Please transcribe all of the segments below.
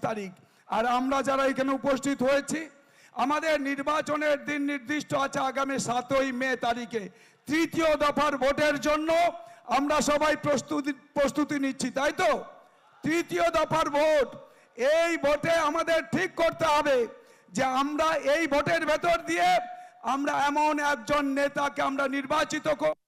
তারিখ। আর আমরা যারা এখানে উপস্থিত হয়েছি, আমাদের নির্বাচনের দিন নির্দিষ্ট আছে আগামী 7ই মে তারিখে। তৃতীয় দফার ভোটের জন্য আমরা সবাই প্রস্তুতি নিচ্ছি, তাই তো? তৃতীয় দফার ভোট, এই ভোটে আমাদের ঠিক করতে হবে যে আমরা এই ভোটের ভেতর দিয়ে আমরা এমন একজন নেতাকে আমরা নির্বাচিত করব।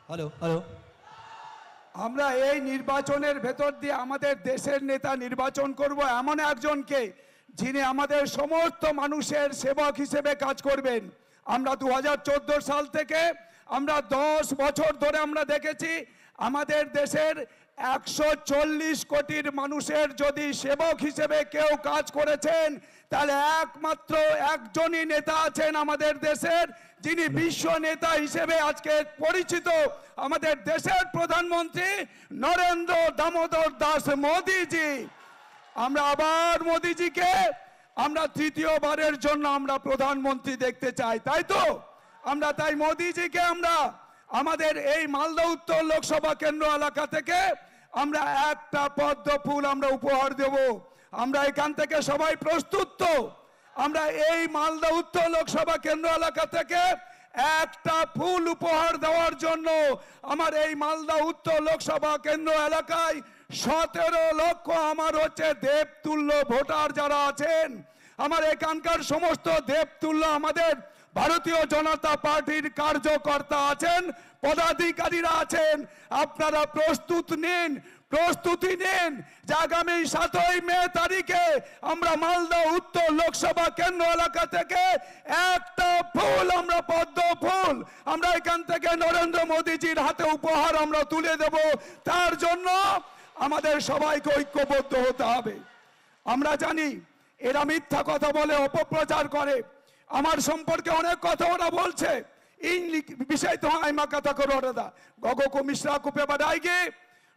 হ্যালো হ্যালো আমরা এই নির্বাচনের ভেতর দিয়ে আমাদের দেশের নেতা নির্বাচন করব এমন একজনকে যিনি আমাদের সমস্ত মানুষের সেবক হিসেবে কাজ করবেন। আমরা 2014 সাল থেকে আমরা 10 বছর ধরে আমরা দেখেছি আমাদের দেশের 140 কোটির মানুষের যদি সেবক হিসেবে কেউ কাজ করেছেন তাহলে একমাত্র একজনই নেতা আছেন আমাদের দেশের, যিনি বিশ্ব নেতা হিসেবে আজকে পরিচিত, আমাদের দেশের প্রধানমন্ত্রী নরেন্দ্র দামোদর দাস মোদীজি। আমরা আবার মোদীজিকে আমরা তৃতীয়বারের জন্য আমরা প্রধানমন্ত্রী দেখতে চাই, তাই তো? আমরা তাই মোদীজিকে আমরা আমাদের এই মালদা উত্তর লোকসভা কেন্দ্র এলাকা থেকে আমরা একটা পদ্ম ফুল আমরা উপহার দেব। আমরা এখান থেকে সবাই প্রস্তুত তো? আমরা এই মালদা উত্তর লোকসভা কেন্দ্র এলাকা থেকে একটা ফুল উপহার দেওয়ার জন্য আমার এই মালদা উত্তর লোকসভা কেন্দ্র এলাকায় 17 লক্ষ আমার হচ্ছে দেবতুল্য ভোটার যারা আছেন, আমার এখানকার সমস্ত দেবতুল্য আমাদের ভারতীয় জনতা পার্টির কার্যকর্তা আছেন, পদাধিকারীরা আছেন। আপনারা প্রস্তুতি নিন যে আগামী 7ই মে তারিখে আমরা মালদা উত্তর লোকসভা কেন্দ্র এলাকা থেকে একটা ফুল আমরা পদ্ম ফুল আমরা এখান থেকে নরেন্দ্র মোদীজির হাতে উপহার আমরা তুলে দেব। তার জন্য আমাদের সবাইকে ঐক্যবদ্ধ হতে হবে। আমরা জানি এরা মিথ্যা কথা বলে, অপপ্রচার করে, আমার সম্পর্কে অনেক কথা ওরা বলছে। বিষয় তো আইমা কথা করে ওরা গগো কমিশরা কুপে বাড়াইগে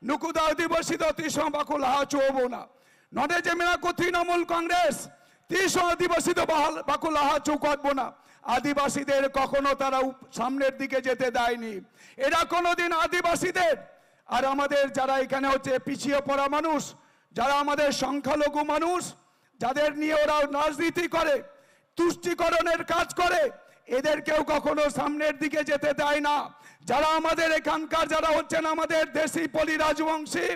নুকুদা আদিবাসী তিস বাকু লাহা চুবো না নডে যে মেরা কো তৃণমূল কংগ্রেস তিস আদিবাসী বাকু লাহা চু করবো না। আদিবাসীদের কখনো তারা সামনের দিকে যেতে দেয়নি। এরা কোনোদিন আদিবাসীদের আর আমাদের যারা এখানে হচ্ছে পিছিয়ে পড়া মানুষ, যারা আমাদের সংখ্যালঘু মানুষ, যাদের নিয়ে ওরা রাজনীতি করে, তুষ্টিকরণের কাজ করে, এদেরকেও কখনো সামনের দিকে যেতে দেয় না। যারা আমাদের এখানকার যারা হচ্ছেন আমাদের দেশি পলি রাজবংশী,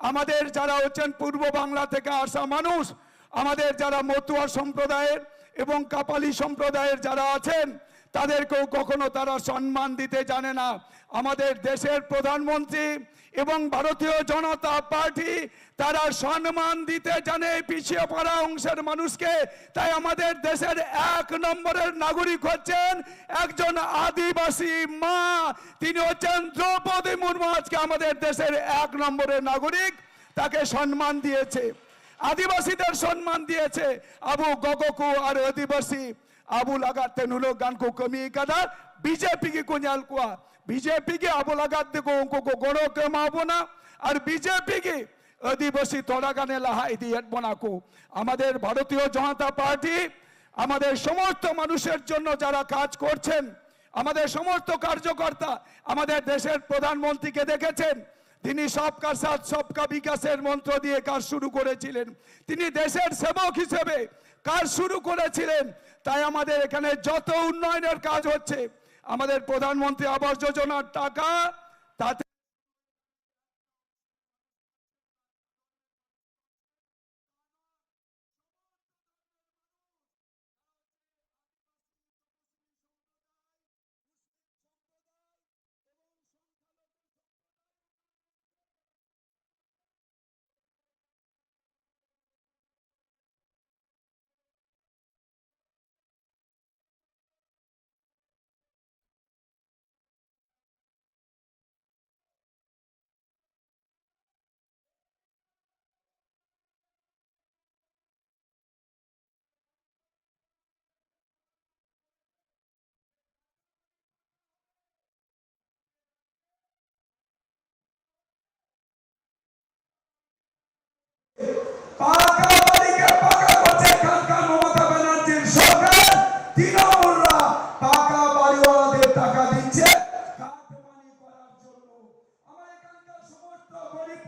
আমাদের যারা হচ্ছেন পূর্ব বাংলা থেকে আসা মানুষ, আমাদের যারা মতুয়া সম্প্রদায়ের এবং কাপালি সম্প্রদায়ের যারা আছেন, তাদেরকেও কখনো তারা সম্মান দিতে জানে না। আমাদের দেশের প্রধানমন্ত্রী এবং ভারতীয় জনতা পার্টি তারা সম্মান দিতে জানে পিছিয়ে পড়া অংশের মানুষকে। তাই আমাদের দেশের 1 নম্বরের নাগরিক হচ্ছেন একজন আদিবাসী মা, তিনি হচ্ছেন দ্রৌপদী মুর্মু। আজকে আমাদের দেশের 1 নম্বরের নাগরিক, তাকে সম্মান দিয়েছে, আদিবাসীদের সম্মান দিয়েছে। আবু গগকু আর আদিবাসী আবু লাগাতে নুলো গান को कमी कदा बीजेपी की कुंजाल को बीजेपी के आबू लगाते को उनको को गणो के माबोना और बीजेपी की आदिवासी थोड़ा गाने लहाई दिए बना को আমাদের ভারতীয় জনতা পার্টি আমাদের সমস্ত মানুষের জন্য যারা কাজ করছেন, আমাদের সমস্ত কার্যকর্তা, আমাদের দেশের প্রধানমন্ত্রীকে দেখেছেন, তিনি সবকা সাথ সবকা বিকাশের মন্ত্র দিয়ে কাজ শুরু করেছিলেন। তিনি দেশের সেবক হিসেবে কাজ শুরু করেছিলেন। তাই আমাদের এখানে যত উন্নয়নের কাজ হচ্ছে, আমাদের প্রধানমন্ত্রী আবাস যোজনার টাকা তাতে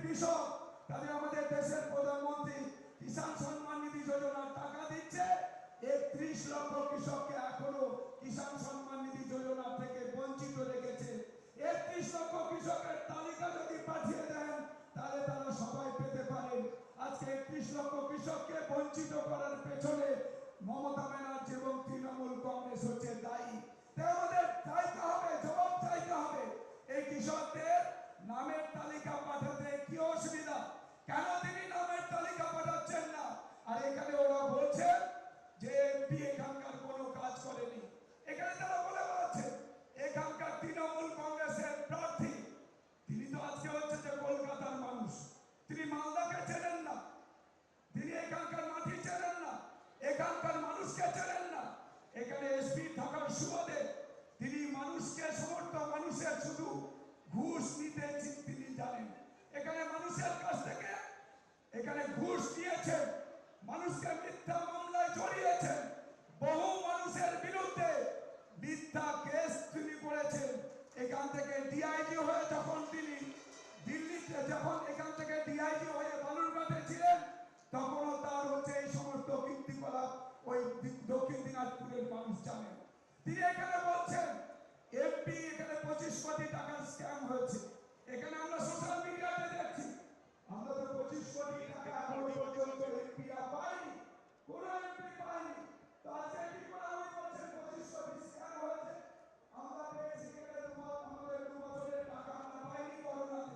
কৃষক, তাহলে আমাদের দেশের প্রধানমন্ত্রী কিষাণ সম্মান নিধি যোজনার টাকা দিচ্ছে, 31 লক্ষ কৃষককে এখনো কিষাণ সম্মান নিধি যোজনা থেকে বঞ্চিত রেখেছে। 31 লক্ষ কৃষকের তালিকা যদি পাঠিয়ে দেন তাহলে তারা সবাই পেতে পারেন। আজকে 31 লক্ষ কৃষককে বঞ্চিত করার পেছনে মমতা ব্যানার্জি এবং তৃণমূল কংগ্রেস হচ্ছে দায়ী। তাই আমাদের চাইতে হবে, জবাব চাইতে হবে, এই কৃষকদের নামের তালিকা পাঠাতে কি অসুবিধা, কেন তিনি নামের তালিকা পাঠাচ্ছেন না? আর এখানে ওরা বলছেন যে এমপি এখানকার কোনো কাজ করেনি। এখানে তারা বলে বেড়াচ্ছেন এখানকার তৃণমূল কংগ্রেসের প্রার্থী, তিনি তো আজকে হচ্ছে যে কলকাতার মানুষ, তিনি মালদাকে চেনেন না, তিনি এখানকার মাটি চেনেন না, এখানকার মানুষকে চেনেন না। এখানে এসপি থাকার সুবাদে তিনি মানুষকে, সমস্ত মানুষের শুধু ঘুষ নিতে তিনি জানেন। এখানে মানুষের কাছ থেকে এখানে ঘুষ দিয়েছেন, মানুষকে মিথ্যা মামলায় জড়িয়েছেন, বহু মানুষের বিরুদ্ধে মিথ্যা কেস তিনি করেছেন। এখান থেকে ডিআইজি হয়ে যখন তিনি দিল্লিতে, যখন এখান থেকে ডিআইজি হয়ে বালুরঘাটে ছিলেন, তখনও তার হচ্ছে এই সমস্ত কীর্তিকলাপ ওই দক্ষিণ দিনাজপুরের মানুষ জানেন। তিনি এখানে বলছেন এমপি এখানে 25 কোটি টাকার স্ক্যাম হয়েছে। এখানে আমরা সোশ্যাল মিডিয়াতে দেখছি, আমরা তো 25 কোটি টাকা এখনো পর্যন্ত এমপিরা পাইনি, কোন এমপি পাইনি। তো আজকে কি করে আমি বলছেন 25 কোটি স্ক্যাম হয়েছে? আমরা পেয়েছি এখানে আমাদের 2 বছরের টাকা আমরা পাইনি করোনাতে,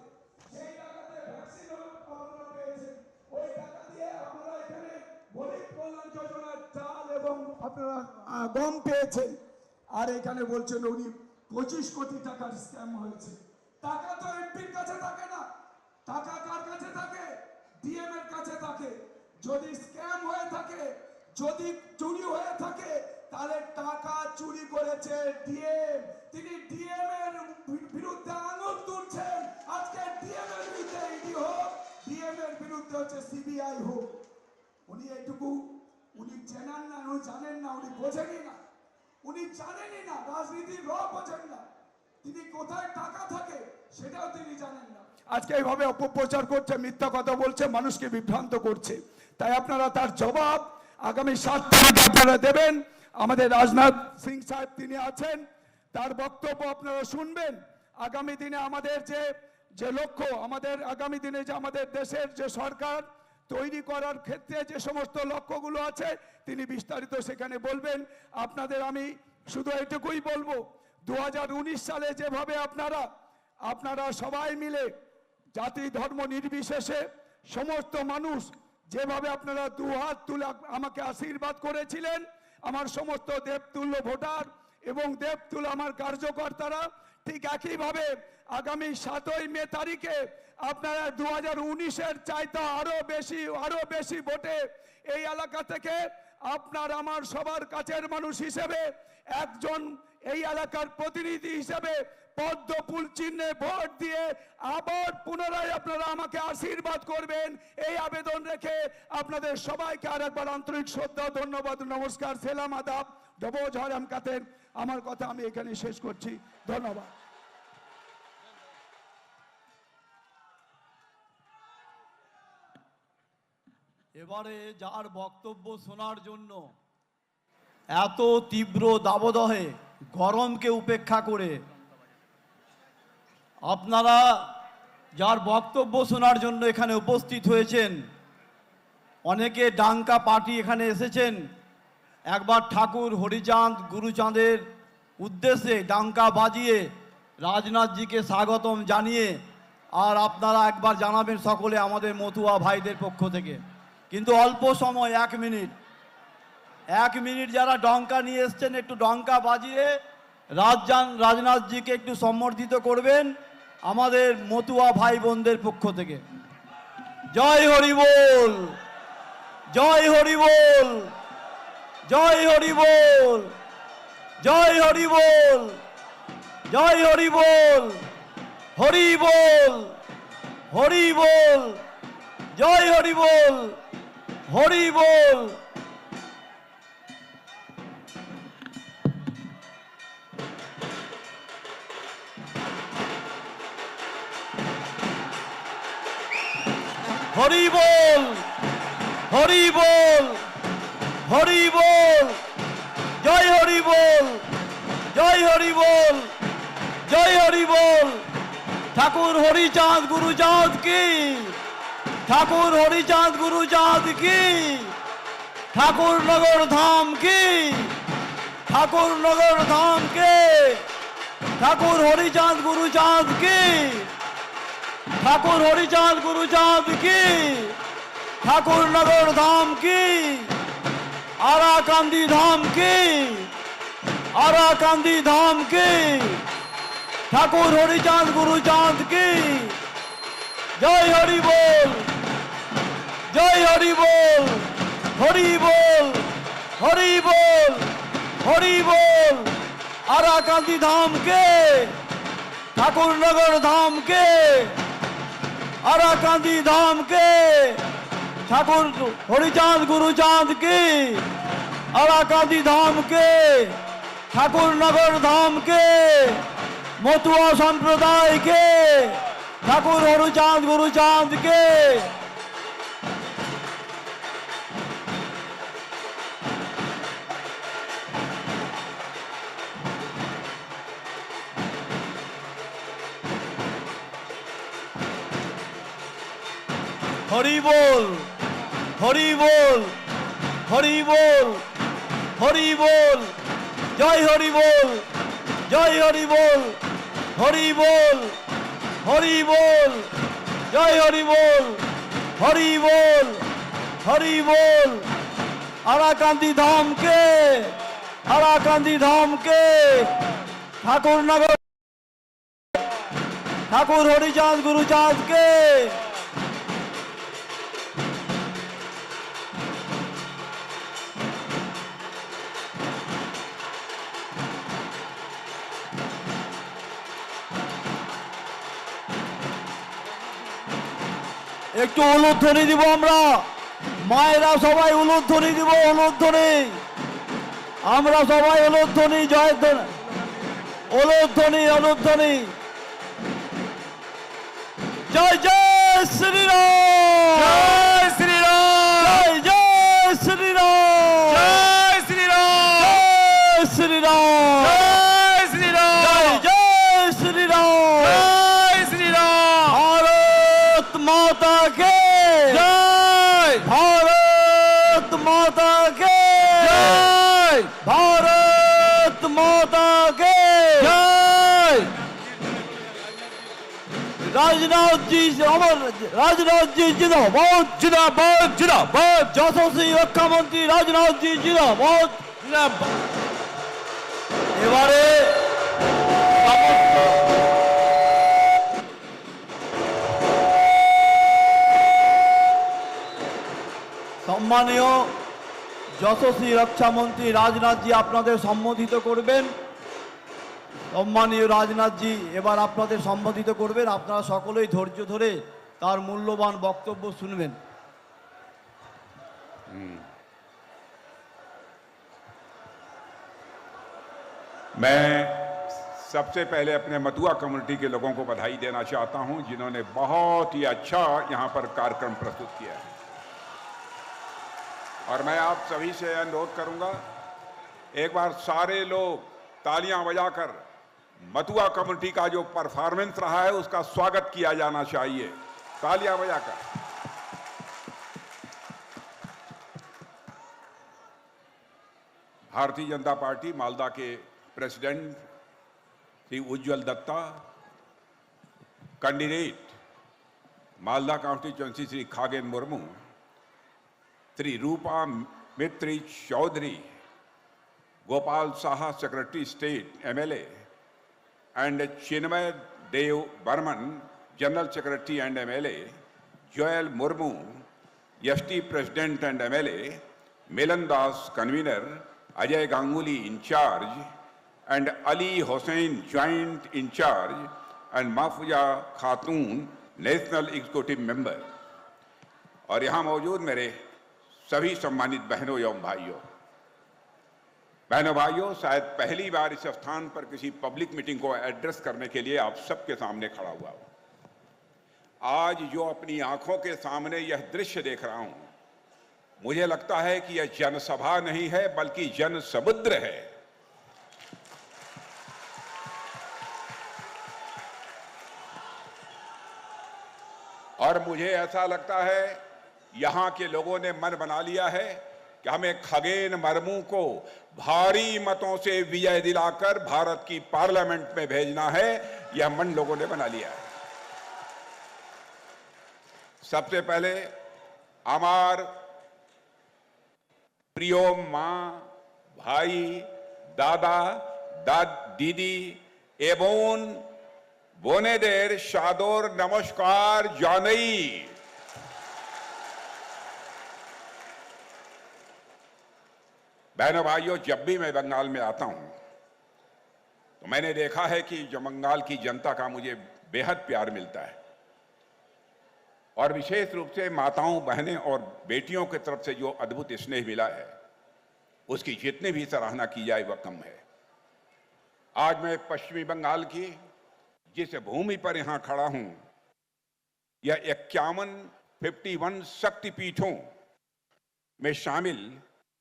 সেই টাকাতে ভ্যাকসিন আপনারা পেয়েছেন, ওই টাকা দিয়ে আপনারা এখানে গরিব কল্যাণ যোজনার চাল এবং আপনারা গম পেয়েছেন। আর এখানে বলছেন উনি 25 কোটি টাকার স্ক্যাম হয়েছে। টাকা তো এমপির কাছে থাকে না, টাকা কার কাছে থাকে? ডিএম এর কাছে থাকে। যদি স্ক্যাম হয়ে থাকে, যদি চুরি হয়ে থাকে, তাহলে টাকা চুরি করেছে ডিএম, তিনি ডিএম এর বিরুদ্ধে আঙুল তুলছেন। আজকে ডিএম এর বিরুদ্ধে ইডি হোক, ডিএম এর বিরুদ্ধে হচ্ছে সিবিআই হোক। উনি এইটুকু উনি চেনেন না, উনি জানেন না, উনি বোঝেনই না, উনি জানেনই না, রাজনীতির র বোঝেন না, তিনি কোথায় টাকা থাকে সেটাও তিনি জানেন না। আজকে এইভাবে অপপ্রচার করছে, মিথ্যা কথা বলছে, মানুষকে বিভ্রান্ত করছে। তাই আপনারা তার জবাব আগামী 7 তারিখ আপনারা দেবেন। আমাদের রাজনাথ সিং সাহেব তিনি আছেন, তার বক্তব্য আপনারা শুনবেন। আগামী দিনে আমাদের যে লক্ষ্য, আমাদের আগামী দিনে যে আমাদের দেশের যে সরকার তৈরি করার ক্ষেত্রে যে সমস্ত লক্ষ্যগুলো আছে তিনি বিস্তারিত সেখানে বলবেন। আপনাদের আমি শুধু এটুকুই বলবো, 2019 সালে যেভাবে আপনারা সবাই মিলে জাতি ধর্ম নির্বিশেষে সমস্ত মানুষ যেভাবে আপনারা দুহাত তুলে আমাকে আশীর্বাদ করেছিলেন, আমার সমস্ত দেবতুল্য ভোটার এবং দেবতুল্য আমার কার্যকর্তারা, ঠিক একইভাবে আগামী 7ই মে তারিখে আপনারা 2019-এর চাইতে আরো বেশি ভোটে এই এলাকা থেকে আপনার আমার সবার কাছের মানুষ হিসেবে একজন এই এলাকার প্রতিনিধি হিসেবে পদ্ম ফুল চিহ্নে ভোট দিয়ে আবার পুনরায় আপনারা আমাকে আশীর্বাদ করবেন, এই আবেদন রেখে আপনাদের সবাইকে আরেকবার আন্তরিক শ্রদ্ধা, ধন্যবাদ, নমস্কার, সেলাম, আদাব, ডবো ঝাড়াম কাতেন। আমার কথা আমি এখানে শেষ করছি, ধন্যবাদ। এবারে যার বক্তব্য শোনার জন্য এত তীব্র দাবদাহে গরমকে উপেক্ষা করে আপনারা যার বক্তব্য শোনার জন্য এখানে উপস্থিত হয়েছেন, অনেকে ডাঙ্কা পার্টি এখানে এসেছেন একবার ঠাকুর হরিচাঁদ গুরুচাঁদের উদ্দেশ্যে ডাঙ্কা বাজিয়ে রাজনাথজিকে স্বাগতম জানিয়ে, আর আপনারা একবার জানাবেন সকলে আমাদের মতুয়া ভাইদের পক্ষ থেকে। কিন্তু অল্প সময়, 1 মিনিট যারা ডঙ্কা নিয়ে এসছেন একটু ডঙ্কা বাজিয়ে রাজনাথজিকে একটু সম্বর্ধিত করবেন আমাদের মতুয়া ভাই বোনদের পক্ষ থেকে। জয় হরি বল, জয় হরি বল, জয় হরি বল, জয় হরি বল, জয় হরি বল, হরি বল, হরি বল, জয় হরি বল, হরি বল। হরি বল, হরি বল, হরি বল, জয় হরি বল, জয় হরি বল, জয় হরি বল। ঠাকুর হরিচাঁদ গুরুচাঁদ কি, ঠাকুর হরিচাঁদ গুরুচাঁদ কি, ঠাকুর নগর ধাম কি, ঠাকুর নগর ধাম কে, ঠাকুর হরিচাঁদ গুরুচাঁদ কি, ঠাকুর হরিচাঁদ গুরুচাঁদ কি, ঠাকুর নগর ধাম কি, আরাকান্দি ধাম কি, আরাকান্দি ধাম কি, ঠাকুর হরিচাঁদ গুরুচাঁদ কি। জয় হরি বল, জয় হরি বল, হরি বল, হরি বল, হরি বল। আরাকান্দি ধাম কে, ঠাকুর নগর ধাম কে, আরাকান্দি ধাম কে, ঠাকুর হরিচাঁদ গুরুচাঁদ কি, আরাকান্দি ধাম কে, ঠাকুর নগর ধাম কে, মতুয়া সম্প্রদায় কে, ঠাকুর হরিচাঁদ গুরুচাঁদ কে। হরি বল, হরি বল, হরি বল, হরি বল, জয় হরি বল, জয় হরি বল, হরি বল, হরি বল, জয় হরি বল, হরি বল, হরি বল। আরাকান্দি ধাম কে, আরাকান্দি ধাম কে, ঠাকুর নগর, ঠাকুর হরিচাঁদ গুরুচাঁদ কে। একটু উলুধ্বনি দিব আমরা, মায়েরা সবাই উলুধ্বনি দিব, উলুধ্বনি, আমরা সবাই উলুধ্বনি, জয় উলুধ্বনি, উলুধ্বনি। জয় জয় শ্রীরাম, জয় শ্রীরাম, জয় জয় শ্রীরাম, জয় শ্রীরাম, জয় শ্রীরাম, জয় শ্রীরাম, জয় জয় শ্রীরাম, জয় শ্রীরাম, ভারত মাতা কে জয়, ভারত মাতা কে জয়, ভারত মাতা কে জয়। राजनाथ जी अमर, राजनाथ जी जिंदाबाद, जिंदाबाद, जिंदाबाद, যশস্বী রক্ষা মন্ত্রী রাজনাথ জি জিন্দাবাদ। जिंदाबाद। এবারে সম্মানীয় যশস্বী রক্ষামন্ত্রী রাজনাথ জি আপনাদের সম্বোধিত করবেন। সম্মানীয় রাজনাথ জি এবার আপনাদের সম্বোধিত করবেন, আপনারা সকলেই ধৈর্য ধরে তার মূল্যবান বক্তব্য শুনবেন। मैं सबसे पहले अपने मथुआ कम्युनिटी के लोगों को बधाई देना चाहता हूं, जिन्होंने बहुत ही अच्छा यहां पर कार्यक्रम प्रस्तुत किया है। और मैं आप सभी से अनुरोध करूंगा, एक बार सारे लोग तालियां बजाकर मथुआ कम्युनिटी का जो परफॉर्मेंस रहा है उसका स्वागत किया जाना चाहिए, तालियां बजाकर। भारतीय जनता पार्टी मालदा के president Shri Ujjwal Datta, candidate Malda constituency Shri Khagen Murmu, Shri Rupa Mitri Chowdhury, Gopal Saha secretary state MLA, and Chinmay Dev Burman, General Secretary and MLA, Joel Murmu, ST President and MLA, Milan Das, Convener, Ajay Ganguly, in charge, and Ali Hossain, Joint in charge, and Mahfuza Khatoon, National Executive Member. और यहाँ मौजूद मेरे सभी सम्मानित बहनों एवं भाइयों, शायद पहली बार इस स्थान पर किसी पब्लिक मीटिंग को एड्रेस करने के लिए आप सबके सामने खड़ा हुआ हूं। आज जो अपनी आंखों के सामने यह दृश्य देख रहा हूं, मुझे लगता है कि यह जनसभा नहीं है बल्कि जन समुद्र है। और मुझे ऐसा लगता है यहां के लोगों ने मन बना लिया है कि हमें खगेन मुर्मू को भारी मतों से विजय दिलाकर भारत की पार्लियामेंट में भेजना है। यह मन लोगों ने बना लिया है। सबसे पहले हमार प्रियो मां, भाई, दादा, दीदी एवं बोनेदेर शादोर नमस्कार जानई। बहनों भाइयों, जब भी मैं बंगाल में आता हूं तो मैंने देखा है कि जो बंगाल की जनता का मुझे बेहद प्यार मिलता है और विशेष रूप से माताओं, बहनें और बेटियों की तरफ से जो अद्भुत स्नेह मिला है उसकी जितनी भी सराहना की जाए वह कम है। आज मैं पश्चिमी बंगाल की जिस भूमि पर यहां खड़ा हूं, यह 51 शक्तिपीठों में शामिल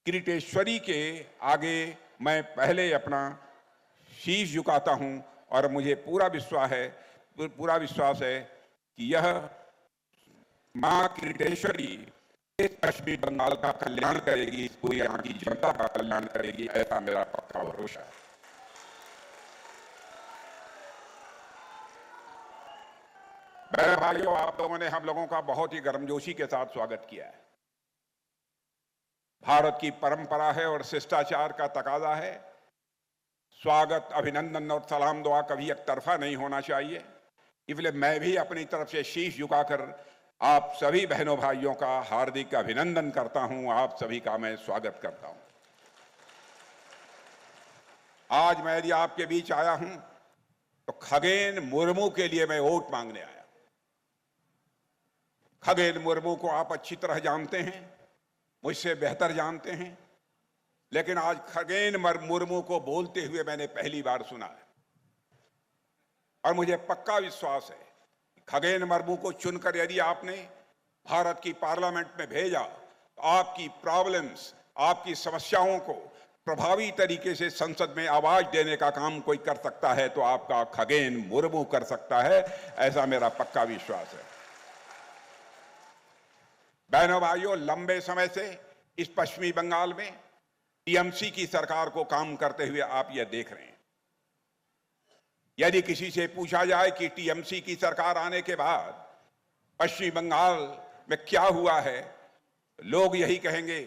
किरीटेश्वरी के आगे मैं पहले अपना शीश झुकाता हूं और मुझे पूरा विश्वास है कि यह मां किरीटेश्वरी इस पश्चिमी बंगाल का कल्याण करेगी, पूरी यहाँ की जनता का कल्याण करेगी, ऐसा मेरा पक्का भरोसा है। बहन भाइयों, आप लोगों ने हम लोगों का बहुत ही गर्मजोशी के साथ स्वागत किया है। भारत की परंपरा है और शिष्टाचार का तकाजा है। स्वागत, अभिनंदन और सलाम दुआ कभी एक तरफा नहीं होना चाहिए। इसलिए मैं भी अपनी तरफ से शीश झुकाकर आप सभी बहनों भाइयों का हार्दिक अभिनंदन करता हूं। आप सभी का मैं स्वागत करता हूं। आज मैं यदि आपके बीच आया हूं तो खगेन मुर्मू के लिए मैं वोट मांगने आया। खगेन मुर्मू को आप अच्छी तरह जानते हैं, मुझसे बेहतर जानते हैं, लेकिन आज खगेन मुर्मू को बोलते हुए मैंने पहली बार सुना है और मुझे पक्का विश्वास है खगेन मुर्मू को चुनकर यदि आपने भारत की पार्लियामेंट में भेजा तो आपकी प्रॉब्लम्स, आपकी समस्याओं को प्रभावी तरीके से संसद में आवाज देने का काम कोई कर सकता है तो आपका खगेन मुर्मू कर सकता है, ऐसा मेरा पक्का विश्वास है। बहनों भाइयों, लंबे समय से इस पश्चिमी बंगाल में टीएमसी की सरकार को काम करते हुए आप यह देख रहे हैं। यदि किसी से पूछा जाए कि टीएमसी की सरकार आने के बाद पश्चिमी बंगाल में क्या हुआ है, लोग यही कहेंगे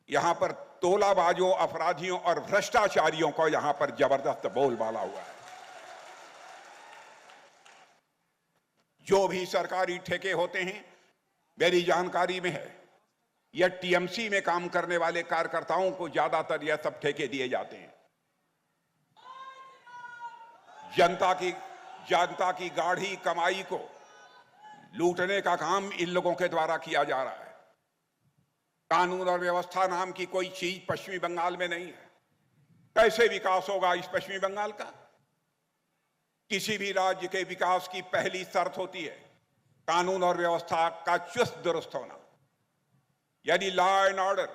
यहां पर तोलाबाजों, अपराधियों और भ्रष्टाचारियों को यहां पर जबरदस्त बोलबाला हुआ है। जो भी सरकारी ठेके होते हैं, मेरी जानकारी में है यह टीएमसी में काम करने वाले कार्यकर्ताओं को ज्यादातर यह सब ठेके दिए जाते हैं। जनता की गाढ़ी कमाई को लूटने का काम इन लोगों के द्वारा किया जा रहा है। कानून और व्यवस्था नाम की कोई चीज पश्चिमी बंगाल में नहीं है। कैसे विकास होगा इस पश्चिमी बंगाल का? किसी भी राज्य के विकास की पहली शर्त होती है कानून और व्यवस्था का चुस्त दुरुस्त होना। यदि लॉ एंड ऑर्डर,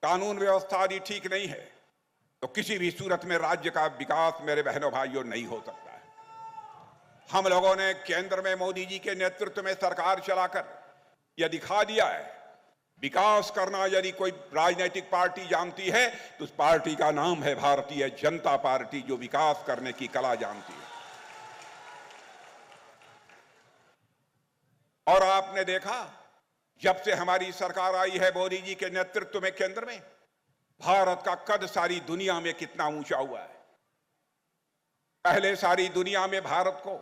कानून व्यवस्था यदि ठीक नहीं है तो किसी भी सूरत में राज्य का विकास मेरे बहनों भाइयों नहीं हो सकता है। हम लोगों ने केंद्र में मोदी जी के नेतृत्व में सरकार चलाकर यह दिखा दिया है विकास करना यदि कोई राजनीतिक पार्टी जानती है तो उस पार्टी का नाम है भारतीय जनता पार्टी, जो विकास करने की कला जानती है। और आपने देखा जब से हमारी सरकार आई है मोदी जी के नेतृत्व में केंद्र में, भारत का कद सारी दुनिया में कितना ऊंचा हुआ है। पहले सारी दुनिया में भारत को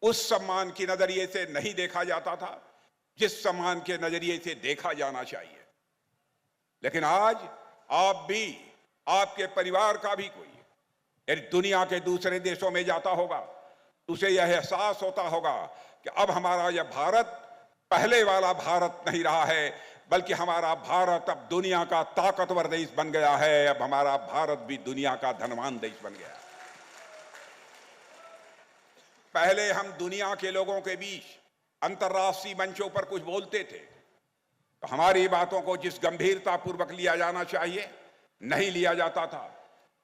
उस सम्मान की नजरिए से नहीं देखा जाता था जिस सम्मान के नजरिए से देखा जाना चाहिए। लेकिन आज आप भी, आपके परिवार का भी कोई यदि दुनिया के दूसरे देशों में जाता होगा तो उसे यह एहसास होता होगा कि अब हमारा यह भारत पहले वाला भारत नहीं रहा है, बल्कि हमारा भारत अब दुनिया का ताकतवर देश बन गया है। अब हमारा भारत भी दुनिया का धनवान देश बन गया है। पहले हम दुनिया के लोगों के बीच अंतर्राष्ट्रीय मंचों पर कुछ बोलते थे तो हमारी बातों को जिस गंभीरता पूर्वक लिया जाना चाहिए नहीं लिया जाता था।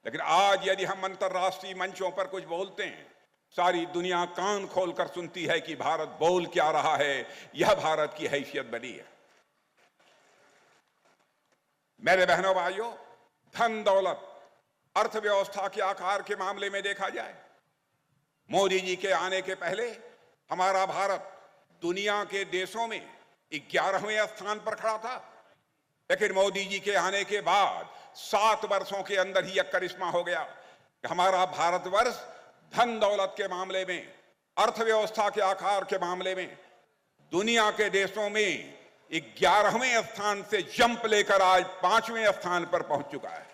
लेकिन आज यदि हम अंतर्राष्ट्रीय मंचों पर कुछ बोलते हैं, सारी दुनिया कान खोलकर सुनती है कि भारत बोल क्या रहा है। यह भारत की हैसियत बनी है। मेरे बहनों भाइयों, धन दौलत अर्थव्यवस्था के आकार के मामले में देखा जाए, मोदी जी के आने के पहले हमारा भारत दुनिया के देशों में 11वें स्थान पर खड़ा था। लेकिन मोदी जी के आने के बाद 7 वर्षों के अंदर ही यह करिश्मा हो गया कि हमारा भारतवर्ष धन दौलत के मामले में, अर्थव्यवस्था के आकार के मामले में दुनिया के देशों में 11वें स्थान से जंप लेकर आज 5वें स्थान पर पहुंच चुका है।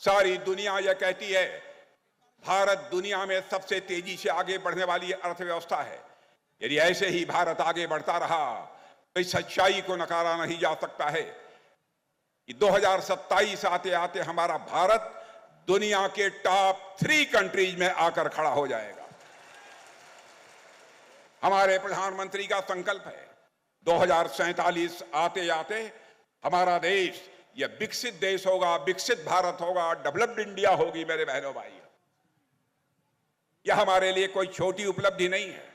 सारी दुनिया यह कहती है भारत दुनिया में सबसे तेजी से आगे बढ़ने वाली अर्थव्यवस्था है। यदि ऐसे ही भारत आगे बढ़ता रहा तो इस सच्चाई को नकारा नहीं जा सकता है कि 2027 आते आते हमारा भारत दुनिया के टॉप 3 कंट्रीज में आकर खड़ा हो जाएगा। हमारे प्रधानमंत्री का संकल्प है 2047 आते आते हमारा देश यह विकसित देश होगा, विकसित भारत होगा, डेवलप्ड इंडिया होगी। मेरे बहनों भाइयों, यह हमारे लिए कोई छोटी उपलब्धि नहीं है।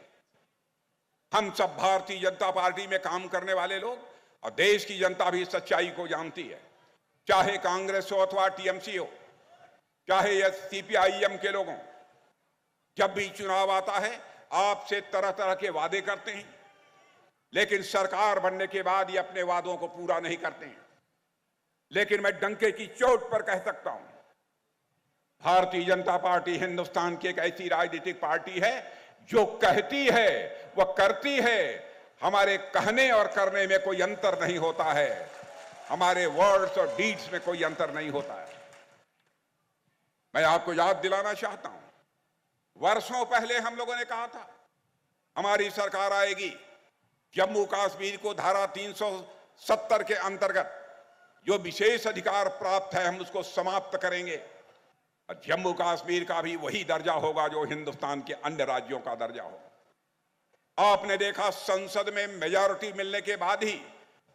हम सब भारतीय जनता पार्टी में काम करने वाले लोग और देश की जनता भी सच्चाई को जानती है। चाहे कांग्रेस हो अथवा टीएमसी हो, चाहे यह सीपीआईएम के लोगों, जब भी चुनाव आता है आपसे तरह तरह के वादे करते हैं, लेकिन सरकार बनने के बाद ये अपने वादों को पूरा नहीं करते हैं। लेकिन मैं डंके की चोट पर कह सकता हूं, भारतीय जनता पार्टी हिंदुस्तान की एक ऐसी राजनीतिक पार्टी है जो कहती है वह करती है। हमारे कहने और करने में कोई अंतर नहीं होता है, हमारे वर्ड्स और डीड्स में कोई अंतर नहीं होता है। मैं आपको याद दिलाना चाहता हूं, वर्षों पहले हम लोगों ने कहा था हमारी सरकार आएगी, जम्मू कश्मीर को धारा 370 के अंतर्गत जो विशेष अधिकार प्राप्त है हम उसको समाप्त करेंगे और जम्मू कश्मीर का भी वही दर्जा होगा जो हिंदुस्तान के अन्य राज्यों का दर्जा होगा। आपने देखा संसद में मेजॉरिटी मिलने के बाद ही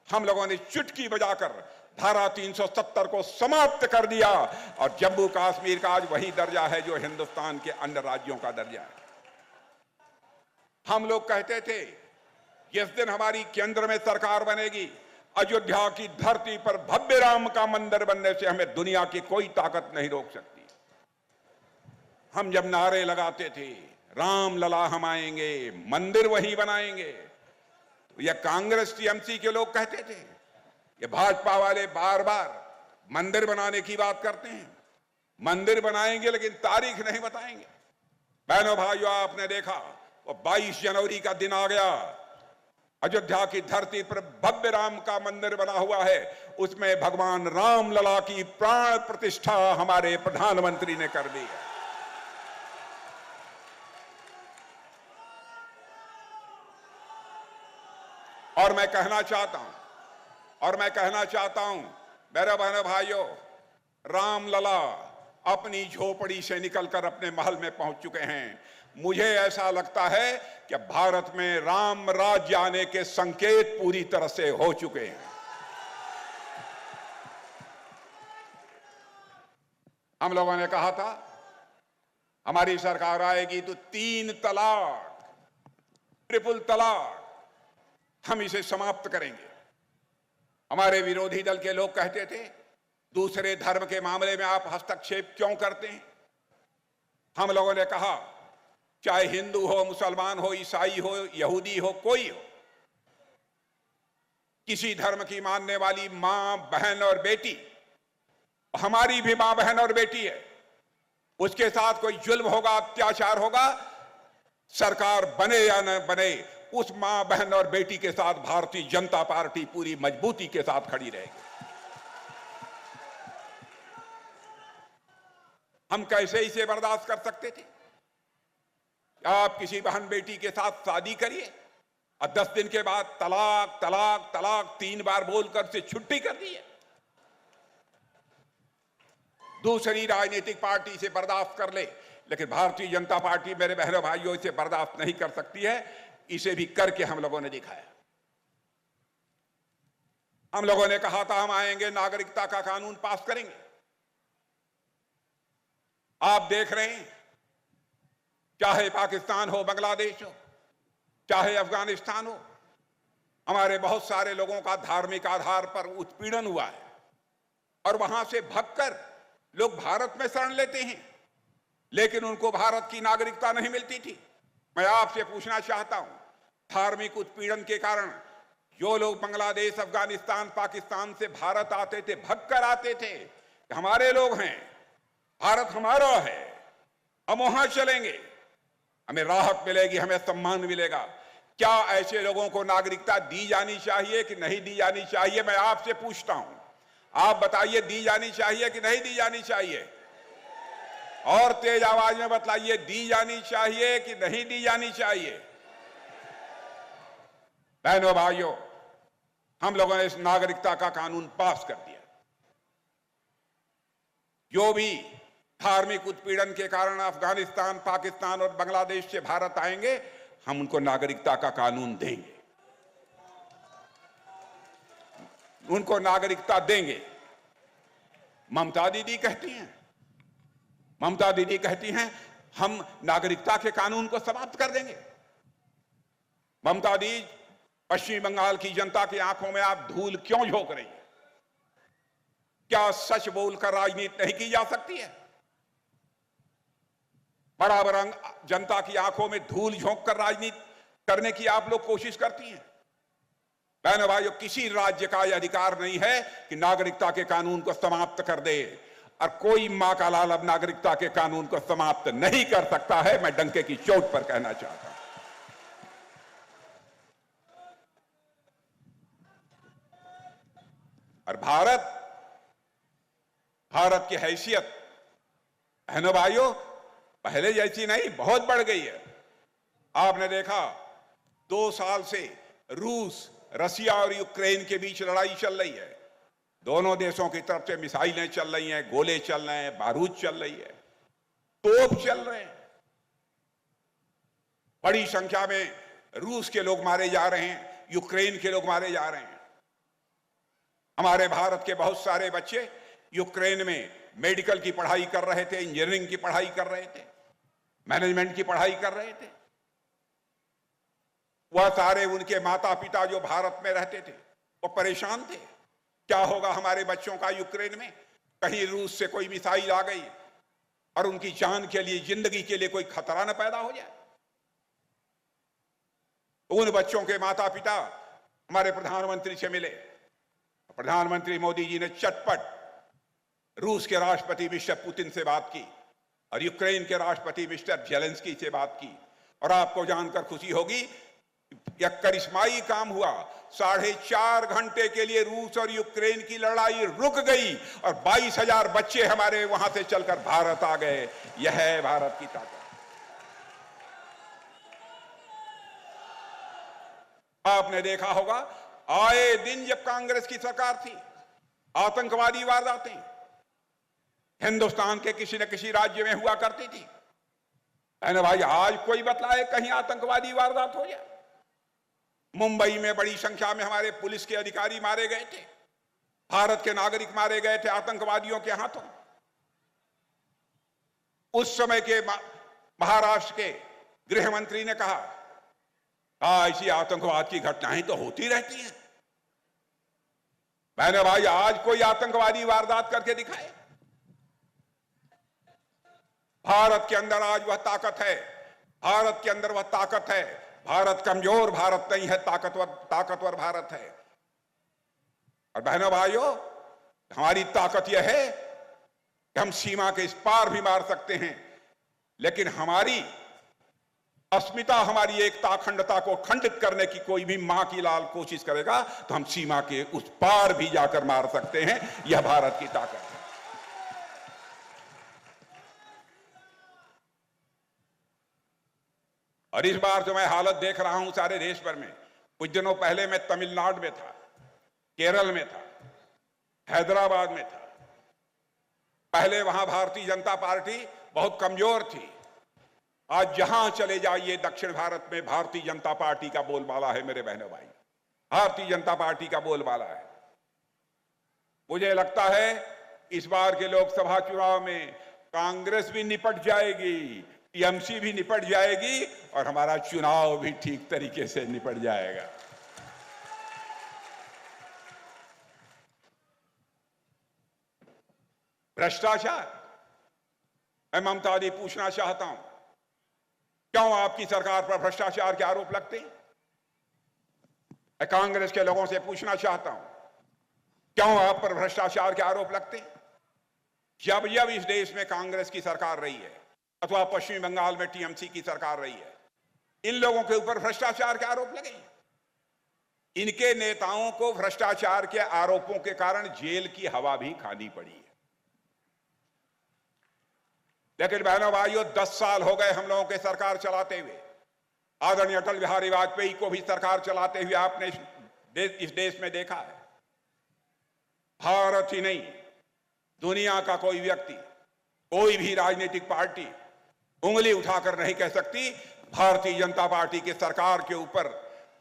हम लोगों ने चुटकी बजाकर धारा 370 को समाप्त कर दिया और जम्मू कश्मीर का आज वही दर्जा है जो हिंदुस्तान के अन्य राज्यों का दर्जा है। हम लोग कहते थे जिस दिन हमारी केंद्र में सरकार बनेगी, अयोध्या की धरती पर भव्य राम का मंदिर बनने से हमें दुनिया की कोई ताकत नहीं रोक सकती। हम जब नारे लगाते थे राम लला हम आएंगे, मंदिर वही बनाएंगे, तो यह कांग्रेस टीएमसी के लोग कहते थे, ये भाजपा वाले बार बार मंदिर बनाने की बात करते हैं, मंदिर बनाएंगे लेकिन तारीख नहीं बताएंगे। बहनों भाइयों, आपने देखा वो 22 जनवरी का दिन आ गया, अयोध्या की धरती पर भव्य राम का मंदिर बना हुआ है, उसमें भगवान राम लला की प्राण प्रतिष्ठा हमारे प्रधानमंत्री ने कर दी है। और मैं कहना चाहता हूं मेरे बहनों भाइयों, राम लला अपनी झोपड़ी से निकलकर अपने महल में पहुंच चुके हैं। मुझे ऐसा लगता है कि भारत में राम राज्य आने के संकेत पूरी तरह से हो चुके हैं। हम लोगों ने कहा था हमारी सरकार आएगी तो 3 तलाक, ट्रिपल तलाक, हम इसे समाप्त करेंगे। हमारे विरोधी दल के लोग कहते थे दूसरे धर्म के मामले में आप हस्तक्षेप क्यों करते हैं। हम लोगों ने कहा चाहे हिंदू हो, मुसलमान हो, ईसाई हो, यहूदी हो, कोई हो, किसी धर्म की मानने वाली मां, बहन और बेटी, हमारी भी मां, बहन और बेटी है, उसके साथ कोई जुल्म होगा, अत्याचार होगा, सरकार बने या न बने, उस मां, बहन और बेटी के साथ भारतीय जनता पार्टी पूरी मजबूती के साथ खड़ी रहेगी। हम कैसे इसे बर्दाश्त कर सकते थे। आप किसी बहन बेटी के साथ शादी करिए और 10 दिन के बाद तलाक तलाक तलाक 3 बार बोलकर से छुट्टी कर दी है। दूसरी राजनीतिक पार्टी से बर्दाश्त कर ले, लेकिन भारतीय जनता पार्टी मेरे बहनों भाइयों इसे बर्दाश्त नहीं कर सकती है। इसे भी करके हम लोगों ने दिखाया। हम लोगों ने कहा था हम आएंगे, नागरिकता का कानून पास करेंगे। आप देख रहे हैं, चाहे पाकिस्तान हो, बांग्लादेश हो, चाहे अफगानिस्तान हो, हमारे बहुत सारे लोगों का धार्मिक आधार पर उत्पीड़न हुआ है और वहां से भागकर लोग भारत में शरण लेते हैं, लेकिन उनको भारत की नागरिकता नहीं मिलती थी। मैं आपसे पूछना चाहता हूं, धार्मिक उत्पीड़न के कारण जो लोग बांग्लादेश, अफगानिस्तान, पाकिस्तान से भारत आते थे, भगकर आते थे, हमारे लोग हैं, भारत हमारा है, हम वहां चलेंगे, हमें राहत मिलेगी, हमें सम्मान मिलेगा। क्या ऐसे लोगों को नागरिकता दी जानी चाहिए कि नहीं दी जानी चाहिए? मैं आपसे पूछता हूं, आप बताइए, दी जानी चाहिए कि नहीं दी जानी चाहिए? और तेज आवाज में बतलाइए, दी जानी चाहिए कि नहीं दी जानी चाहिए? बहनों भाइयों, हम लोगों ने इस नागरिकता का कानून पास कर दिया। जो भी धार्मिक उत्पीड़न के कारण अफगानिस्तान, पाकिस्तान और बांग्लादेश से भारत आएंगे, हम उनको नागरिकता का कानून देंगे, उनको नागरिकता देंगे। ममता दीदी कहती हैं हम नागरिकता के कानून को समाप्त कर देंगे। ममता दीदी, पश्चिम बंगाल की जनता की आंखों में आप धूल क्यों झोंक रही है? क्या सच बोलकर राजनीति नहीं की जा सकती है? बराबर जनता की आंखों में धूल झोंक कर राजनीति करने की आप लोग कोशिश करती हैं। बहनों भाइयों, किसी राज्य का यह अधिकार नहीं है कि नागरिकता के कानून को समाप्त कर दे, और कोई मां का लाल अब नागरिकता के कानून को समाप्त नहीं कर सकता है। मैं डंके की चोट पर कहना चाहता हूं। और भारत की हैसियत बहनों भाइयों पहले जैसी नहीं, बहुत बढ़ गई है। आपने देखा 2 साल से रूस, रसिया और यूक्रेन के बीच लड़ाई चल रही है। दोनों देशों की तरफ से मिसाइलें चल रही हैं, गोले चल रहे हैं, बारूद चल रही है, तोप चल रहे हैं। बड़ी संख्या में रूस के लोग मारे जा रहे हैं, यूक्रेन के लोग मारे जा रहे हैं। हमारे भारत के बहुत सारे बच्चे यूक्रेन में मेडिकल की पढ़ाई कर रहे थे, इंजीनियरिंग की पढ़ाई कर रहे थे, मैनेजमेंट की पढ़ाई कर रहे थे। वह सारे उनके माता पिता जो भारत में रहते थे वो परेशान थे, क्या होगा हमारे बच्चों का यूक्रेन में? कहीं रूस से कोई मिसाइल आ गई और उनकी जान के लिए, जिंदगी के लिए कोई खतरा न पैदा हो जाए। उन बच्चों के माता पिता हमारे प्रधानमंत्री से मिले। प्रधानमंत्री मोदी जी ने चटपट रूस के राष्ट्रपति मिस्टर पुतिन से बात की और यूक्रेन के राष्ट्रपति मिस्टर जेलेंस्की से बात की। और आपको जानकर खुशी होगी, यह करिश्माई काम हुआ। 4.5 घंटे के लिए रूस और यूक्रेन की लड़ाई रुक गई और 22,000 बच्चे हमारे वहां से चलकर भारत आ गए। यह है भारत की ताकत। आपने देखा होगा, आए दिन जब कांग्रेस की सरकार थी, आतंकवादी वारदातें हिंदुस्तान के किसी न किसी राज्य में हुआ करती थी। मैंने भाई, आज कोई बतलाए कहीं आतंकवादी वारदात हो जाए? मुंबई में बड़ी संख्या में हमारे पुलिस के अधिकारी मारे गए थे, भारत के नागरिक मारे गए थे आतंकवादियों के हाथों। उस समय के महाराष्ट्र के गृह मंत्री ने कहा, ऐसी आतंकवाद की घटनाएं तो होती रहती हैं। मैंने भाई, आज कोई आतंकवादी वारदात करके दिखाए? भारत के अंदर आज वह ताकत है, भारत के अंदर वह ताकत है। भारत कमजोर भारत नहीं है, ताकतवर भारत है। और बहनों भाइयों, हमारी ताकत यह है कि हम सीमा के इस पार भी मार सकते हैं, लेकिन हमारी अस्मिता, हमारी एकता, अखंडता को खंडित करने की कोई भी मां की लाल कोशिश करेगा तो हम सीमा के उस पार भी जाकर मार सकते हैं। यह भारत की ताकत है। और इस बार जो मैं हालत देख रहा हूं सारे देश भर में, कुछ दिनों पहले मैं तमिलनाडु में था, केरल में था, हैदराबाद में था। पहले वहां भारतीय जनता पार्टी बहुत कमजोर थी, आज जहां चले जाइए दक्षिण भारत में भारतीय जनता पार्टी का बोलबाला है मेरे बहनों भाई, भारतीय जनता पार्टी का बोलबाला है। मुझे लगता है इस बार के लोकसभा चुनाव में कांग्रेस भी निपट जाएगी, टीएमसी भी निपट जाएगी और हमारा चुनाव भी ठीक तरीके से निपट जाएगा। भ्रष्टाचार, मैं ममता दी पूछना चाहता हूं, क्यों आपकी सरकार पर भ्रष्टाचार के आरोप लगते हैं? मैं कांग्रेस के लोगों से पूछना चाहता हूं, क्यों आप पर भ्रष्टाचार के आरोप लगते हैं? जब जब इस देश में कांग्रेस की सरकार रही है अथवा पश्चिम बंगाल में टीएमसी की सरकार रही है, इन लोगों के ऊपर भ्रष्टाचार के आरोप लगे। इनके नेताओं को भ्रष्टाचार के आरोपों के कारण जेल की हवा भी खानी पड़ी है। लेकिन बहनों भाइयों, 10 साल हो गए हम लोगों के सरकार चलाते हुए। आदरणीय अटल बिहारी वाजपेयी को भी सरकार चलाते हुए आपने इस देश में देखा है। भारत ही नहीं, दुनिया का कोई व्यक्ति, कोई भी राजनीतिक पार्टी उंगली उठाकर नहीं कह सकती भारतीय जनता पार्टी की सरकार के ऊपर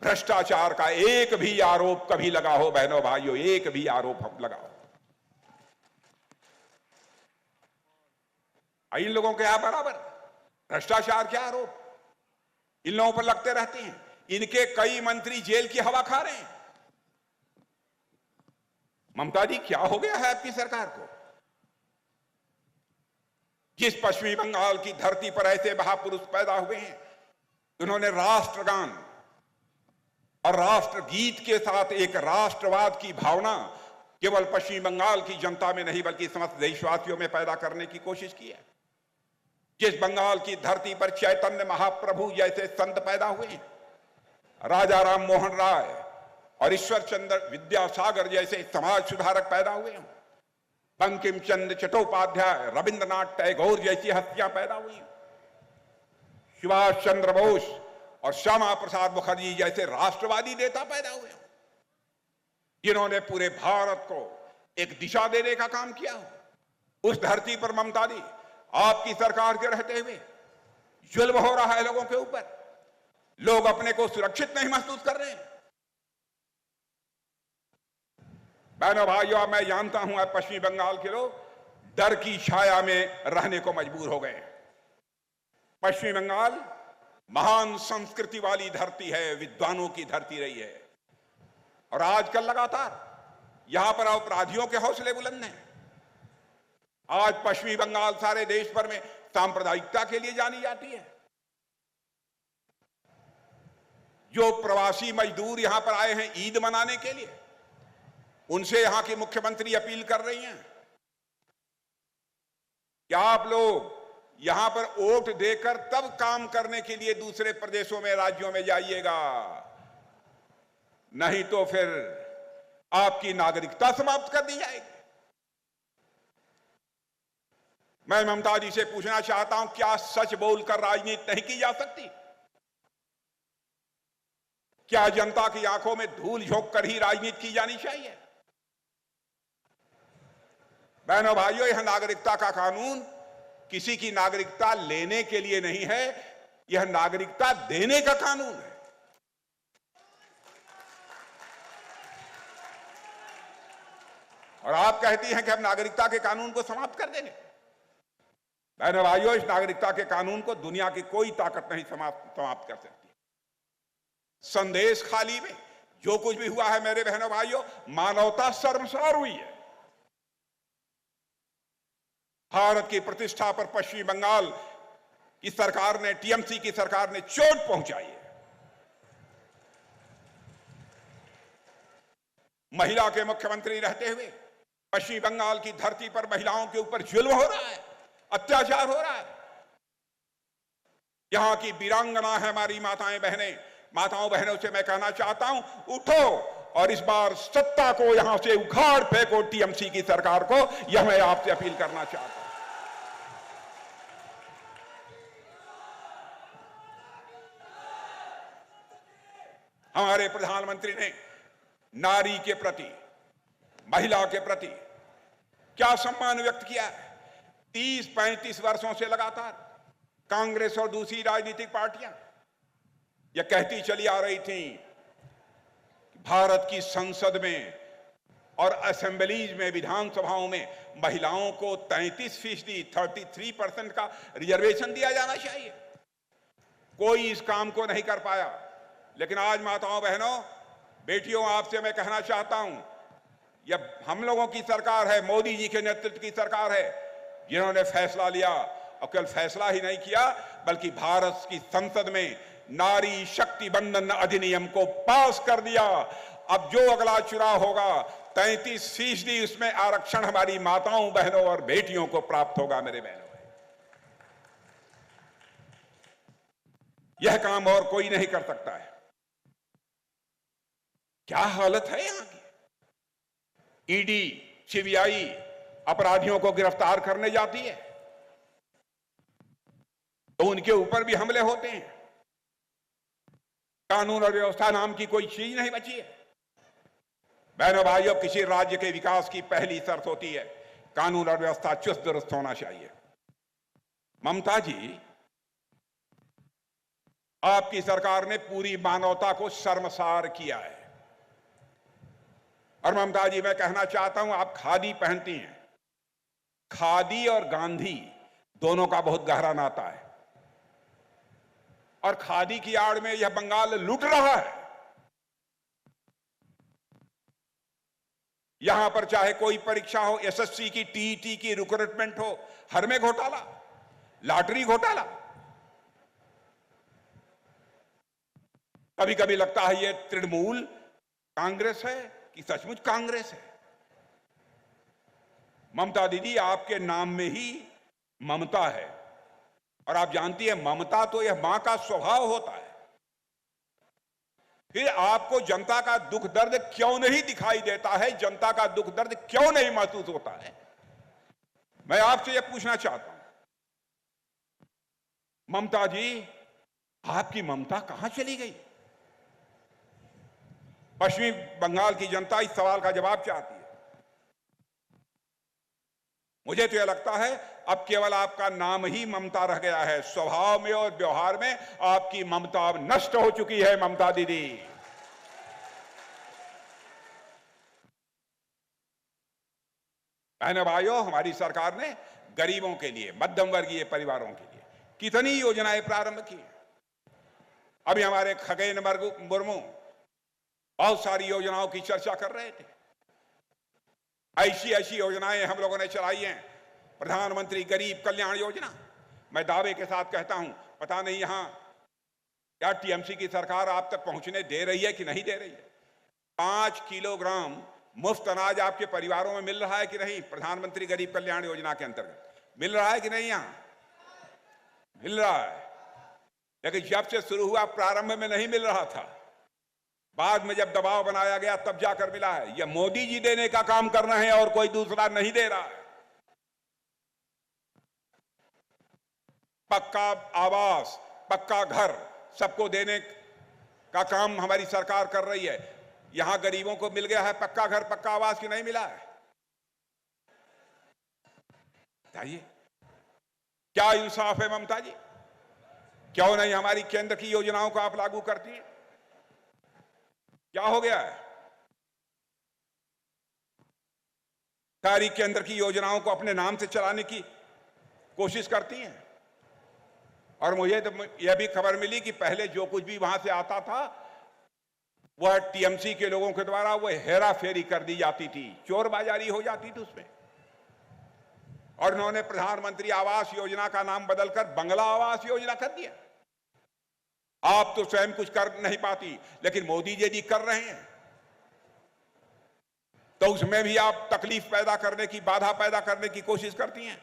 भ्रष्टाचार का एक भी आरोप कभी लगा हो। बहनों भाइयों, एक भी आरोप लगा हो। इन लोगों के यहां बराबर भ्रष्टाचार के आरोप इन लोगों पर लगते रहते हैं। इनके कई मंत्री जेल की हवा खा रहे हैं। ममता जी, क्या हो गया है आपकी सरकार को? जिस पश्चिमी बंगाल की धरती पर ऐसे महापुरुष पैदा हुए हैं, उन्होंने राष्ट्रगान और राष्ट्रगीत के साथ एक राष्ट्रवाद की भावना केवल पश्चिम बंगाल की जनता में नहीं बल्कि समस्त देशवासियों में पैदा करने की कोशिश की है। जिस बंगाल की धरती पर चैतन्य महाप्रभु जैसे संत पैदा हुए, राजा राम मोहन राय और ईश्वर चंद्र विद्यासागर जैसे समाज सुधारक पैदा हुए, बंकिम चंद्र चट्टोपाध्याय, रविंद्रनाथ टैगोर जैसी हस्तियां पैदा हुई, सुभाष चंद्र बोस और श्यामा प्रसाद मुखर्जी जैसे राष्ट्रवादी नेता पैदा हुए, जिन्होंने पूरे भारत को एक दिशा देने का काम किया। उस धरती पर ममता दी, आपकी सरकार के रहते हुए जुल्म हो रहा है लोगों के ऊपर। लोग अपने को सुरक्षित नहीं महसूस कर रहे हैं। बहनों भाइयों, मैं जानता हूं अब पश्चिमी बंगाल के लोग डर की छाया में रहने को मजबूर हो गए। पश्चिमी बंगाल महान संस्कृति वाली धरती है, विद्वानों की धरती रही है, और आजकल लगातार यहां पर अपराधियों के हौसले बुलंद हैं। आज पश्चिमी बंगाल सारे देश भर में सांप्रदायिकता के लिए जानी जाती है। जो प्रवासी मजदूर यहां पर आए हैं ईद मनाने के लिए, उनसे यहां की मुख्यमंत्री अपील कर रही हैं कि आप लोग यहां पर वोट देकर तब काम करने के लिए दूसरे प्रदेशों में, राज्यों में जाइएगा, नहीं तो फिर आपकी नागरिकता समाप्त कर दी जाएगी। मैं ममता जी से पूछना चाहता हूं, क्या सच बोलकर राजनीति नहीं की जा सकती? क्या जनता की आंखों में धूल झोंक कर ही राजनीति की जानी चाहिए? बहनों भाइयों, यह नागरिकता का कानून किसी की नागरिकता लेने के लिए नहीं है, यह नागरिकता देने का कानून है। और आप कहती हैं कि हम नागरिकता के कानून को समाप्त कर देंगे। बहनों भाइयों, इस नागरिकता के कानून को दुनिया की कोई ताकत नहीं समाप्त कर सकती। संदेश खाली में जो कुछ भी हुआ है मेरे बहनों भाइयों, मानवता शर्मसार हुई है। भारत की प्रतिष्ठा पर पश्चिमी बंगाल की सरकार ने, टीएमसी की सरकार ने चोट पहुंचाई है। महिला के मुख्यमंत्री रहते हुए पश्चिमी बंगाल की धरती पर महिलाओं के ऊपर जुल्म हो रहा है, अत्याचार हो रहा है। यहां की वीरांगना है हमारी माताओं बहनों से मैं कहना चाहता हूं, उठो और इस बार सत्ता को यहां से उखाड़ फेंको, टीएमसी की सरकार को। यह मैं आपसे अपील करना चाहता हूं। हमारे प्रधानमंत्री ने नारी के प्रति, महिला के प्रति क्या सम्मान व्यक्त किया है। 30-35 वर्षों से लगातार कांग्रेस और दूसरी राजनीतिक पार्टियां यह कहती चली आ रही थी कि भारत की संसद में और असेंबलीज में, विधानसभाओं में महिलाओं को 33%, 33% का रिजर्वेशन दिया जाना चाहिए। कोई इस काम को नहीं कर पाया। लेकिन आज माताओं, बहनों, बेटियों, आपसे मैं कहना चाहता हूं, यह हम लोगों की सरकार है, मोदी जी के नेतृत्व की सरकार है, जिन्होंने फैसला लिया, और केवल फैसला ही नहीं किया बल्कि भारत की संसद में नारी शक्ति बंधन अधिनियम को पास कर दिया। अब जो अगला चुनाव होगा 33% उसमें आरक्षण हमारी माताओं, बहनों और बेटियों को प्राप्त होगा। मेरे बहनों, यह काम और कोई नहीं कर सकता है। क्या हालत है यहां की। ईडी, सीबीआई अपराधियों को गिरफ्तार करने जाती है तो उनके ऊपर भी हमले होते हैं। कानून और व्यवस्था नाम की कोई चीज नहीं बची है। बहनों भाइयों, किसी राज्य के विकास की पहली शर्त होती है कानून और व्यवस्था चुस्त दुरुस्त होना चाहिए। ममता जी, आपकी सरकार ने पूरी मानवता को शर्मसार किया है। और ममता जी, मैं कहना चाहता हूं, आप खादी पहनती हैं। खादी और गांधी दोनों का बहुत गहरा नाता है। और खादी की आड़ में यह बंगाल लूट रहा है। यहां पर चाहे कोई परीक्षा हो, एसएससी की, टीईटी की रिक्रूटमेंट हो, हर में घोटाला, लॉटरी घोटाला। कभी कभी लगता है ये तृणमूल कांग्रेस है कि सचमुच कांग्रेस है। ममता दीदी, आपके नाम में ही ममता है। और आप जानती है, ममता तो यह मां का स्वभाव होता है। फिर आपको जनता का दुख दर्द क्यों नहीं दिखाई देता है, जनता का दुख दर्द क्यों नहीं महसूस होता है? मैं आपसे यह पूछना चाहता हूं, ममता जी, आपकी ममता कहां चली गई? पश्चिमी बंगाल की जनता इस सवाल का जवाब चाहती है। मुझे तो यह लगता है अब केवल आपका नाम ही ममता रह गया है। स्वभाव में और व्यवहार में आपकी ममता अब नष्ट हो चुकी है। ममता दीदी, बहनों भाइयों, हमारी सरकार ने गरीबों के लिए, मध्यम वर्गीय परिवारों के लिए कितनी योजनाएं प्रारंभ की। अभी हमारे खगेन मुर्मू बहुत सारी योजनाओं की चर्चा कर रहे थे। ऐसी ऐसी योजनाएं हम लोगों ने चलाई हैं। प्रधानमंत्री गरीब कल्याण योजना, मैं दावे के साथ कहता हूं, पता नहीं यहां क्या टीएमसी की सरकार आप तक पहुंचने दे रही है कि नहीं दे रही है। 5 किलोग्राम मुफ्त अनाज आपके परिवारों में मिल रहा है कि नहीं? प्रधानमंत्री गरीब कल्याण योजना के अंतर्गत मिल रहा है कि नहीं? यहां मिल रहा है। लेकिन जब से शुरू हुआ, प्रारंभ में नहीं मिल रहा था। बाद में जब दबाव बनाया गया तब जाकर मिला है। यह मोदी जी देने का काम कर रहे हैं और कोई दूसरा नहीं दे रहा है। पक्का आवास, पक्का घर सबको देने का काम हमारी सरकार कर रही है। यहां गरीबों को मिल गया है पक्का घर, पक्का आवास, की नहीं मिला है? बताइए, क्या इंसाफ है ममता जी? क्यों नहीं हमारी केंद्र की योजनाओं को आप लागू करती हैं? क्या हो गया है? सारी केंद्र की योजनाओं को अपने नाम से चलाने की कोशिश करती हैं। और मुझे तो यह भी खबर मिली कि पहले जो कुछ भी वहां से आता था वह टीएमसी के लोगों के द्वारा वह हेरा फेरी कर दी जाती थी, चोर बाजारी हो जाती थी उसमें। और उन्होंने प्रधानमंत्री आवास योजना का नाम बदलकर बंगला आवास योजना कर दिया। आप तो स्वयं कुछ कर नहीं पाती, लेकिन मोदी जी कर रहे हैं, तो उसमें भी आप तकलीफ पैदा करने की, बाधा पैदा करने की कोशिश करती हैं।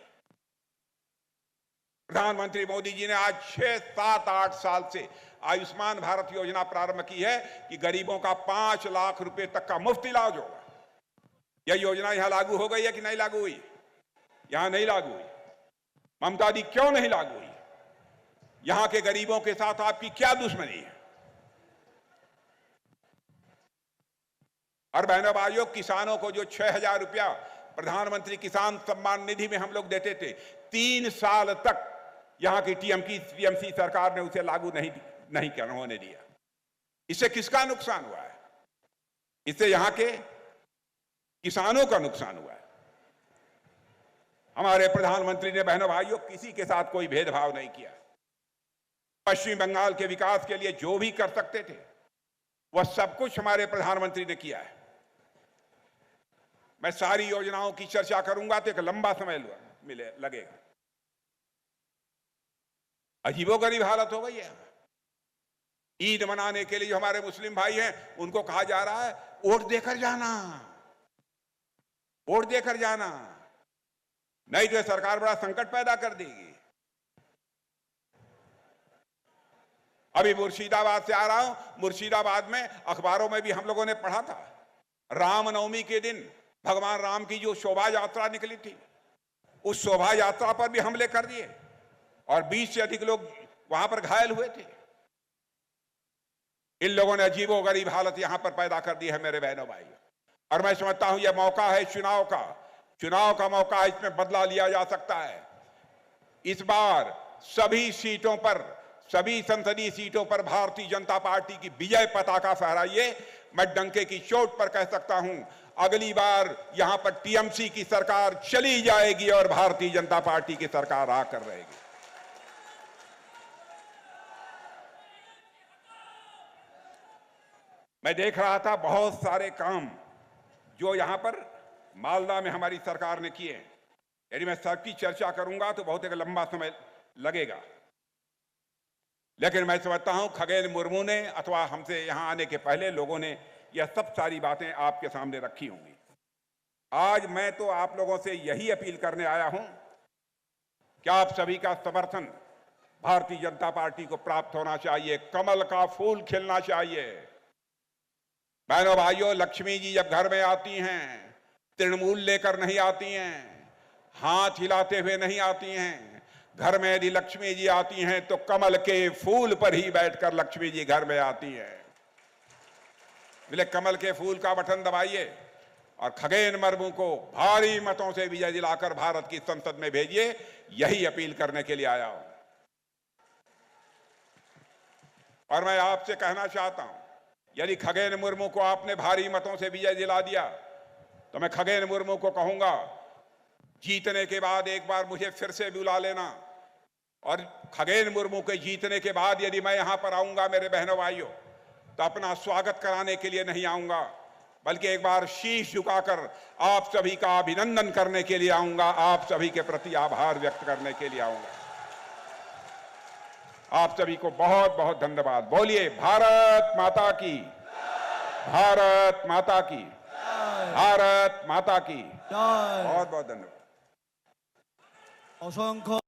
प्रधानमंत्री मोदी जी ने आज 6, 7, 8 साल से आयुष्मान भारत योजना प्रारंभ की है कि गरीबों का 5 लाख रुपए तक का मुफ्त इलाज होगा। यह योजना यहां लागू हो गई है कि नहीं लागू हुई? यहां नहीं लागू हुई। ममता दी, क्यों नहीं लागू हुई? यहां के गरीबों के साथ आपकी क्या दुश्मनी है? और बहनों भाइयों, किसानों को जो 6,000 रुपया प्रधानमंत्री किसान सम्मान निधि में हम लोग देते थे, 3 साल तक यहां की टीएमसी सरकार ने उसे लागू नहीं होने दिया। इससे किसका नुकसान हुआ है? इससे यहां के किसानों का नुकसान हुआ है। हमारे प्रधानमंत्री ने बहनों भाइयों किसी के साथ कोई भेदभाव नहीं किया। पश्चिम बंगाल के विकास के लिए जो भी कर सकते थे वह सब कुछ हमारे प्रधानमंत्री ने किया है। मैं सारी योजनाओं की चर्चा करूंगा तो एक लंबा समय लगेगा। अजीबोगरीब हालत हो गई है। ईद मनाने के लिए जो हमारे मुस्लिम भाई हैं उनको कहा जा रहा है वोट देकर जाना, वोट देकर जाना, नहीं तो सरकार बड़ा संकट पैदा कर देगी। अभी मुर्शिदाबाद से आ रहा हूं। मुर्शिदाबाद में अखबारों में भी हम लोगों ने पढ़ा था, रामनवमी के दिन भगवान राम की जो शोभा यात्रा निकली थी उस शोभा यात्रा पर भी हमले कर दिए और 20 से अधिक लोग वहां पर घायल हुए थे। इन लोगों ने अजीबोगरीब हालत यहां पर पैदा कर दी है मेरे बहनों भाइयों। और मैं समझता हूं यह मौका है चुनाव का मौका है। इसमें बदला लिया जा सकता है। इस बार सभी सीटों पर, सभी संसदीय सीटों पर भारतीय जनता पार्टी की विजय पताका फहराइए। मैं डंके की चोट पर कह सकता हूं अगली बार यहां पर टीएमसी की सरकार चली जाएगी और भारतीय जनता पार्टी की सरकार आकर रहेगी। मैं देख रहा था बहुत सारे काम जो यहां पर मालदा में हमारी सरकार ने किए हैं। यदि मैं सबकी चर्चा करूंगा तो बहुत एक लंबा समय लगेगा, लेकिन मैं समझता हूं खगेन मुर्मू ने अथवा हमसे यहां आने के पहले लोगों ने यह सब सारी बातें आपके सामने रखी होंगी। आज मैं तो आप लोगों से यही अपील करने आया हूं कि आप सभी का समर्थन भारतीय जनता पार्टी को प्राप्त होना चाहिए। कमल का फूल खिलना चाहिए। बहनों भाइयों, लक्ष्मी जी जब घर में आती हैं तृणमूल लेकर नहीं आती हैं, हाथ हिलाते हुए नहीं आती हैं। घर में यदि लक्ष्मी जी आती हैं तो कमल के फूल पर ही बैठकर लक्ष्मी जी घर में आती हैं। बोले कमल के फूल का बटन दबाइए और खगेन मुर्मू को भारी मतों से विजय दिलाकर भारत की संसद में भेजिए। यही अपील करने के लिए आया हूं। और मैं आपसे कहना चाहता हूं यदि खगेन मुर्मू को आपने भारी मतों से विजय दिला दिया तो मैं खगेन मुर्मू को कहूंगा जीतने के बाद एक बार मुझे फिर से बुला लेना। और खगेन मुर्मू के जीतने के बाद यदि मैं यहां पर आऊंगा मेरे बहनों भाइयों तो अपना स्वागत कराने के लिए नहीं आऊंगा, बल्कि एक बार शीश झुकाकर आप सभी का अभिनंदन करने के लिए आऊंगा, आप सभी के प्रति आभार व्यक्त करने के लिए आऊंगा। आप सभी को बहुत बहुत धन्यवाद। बोलिए भारत माता की, भारत माता की, भारत माता की। बहुत बहुत धन्यवाद। অসংখ্য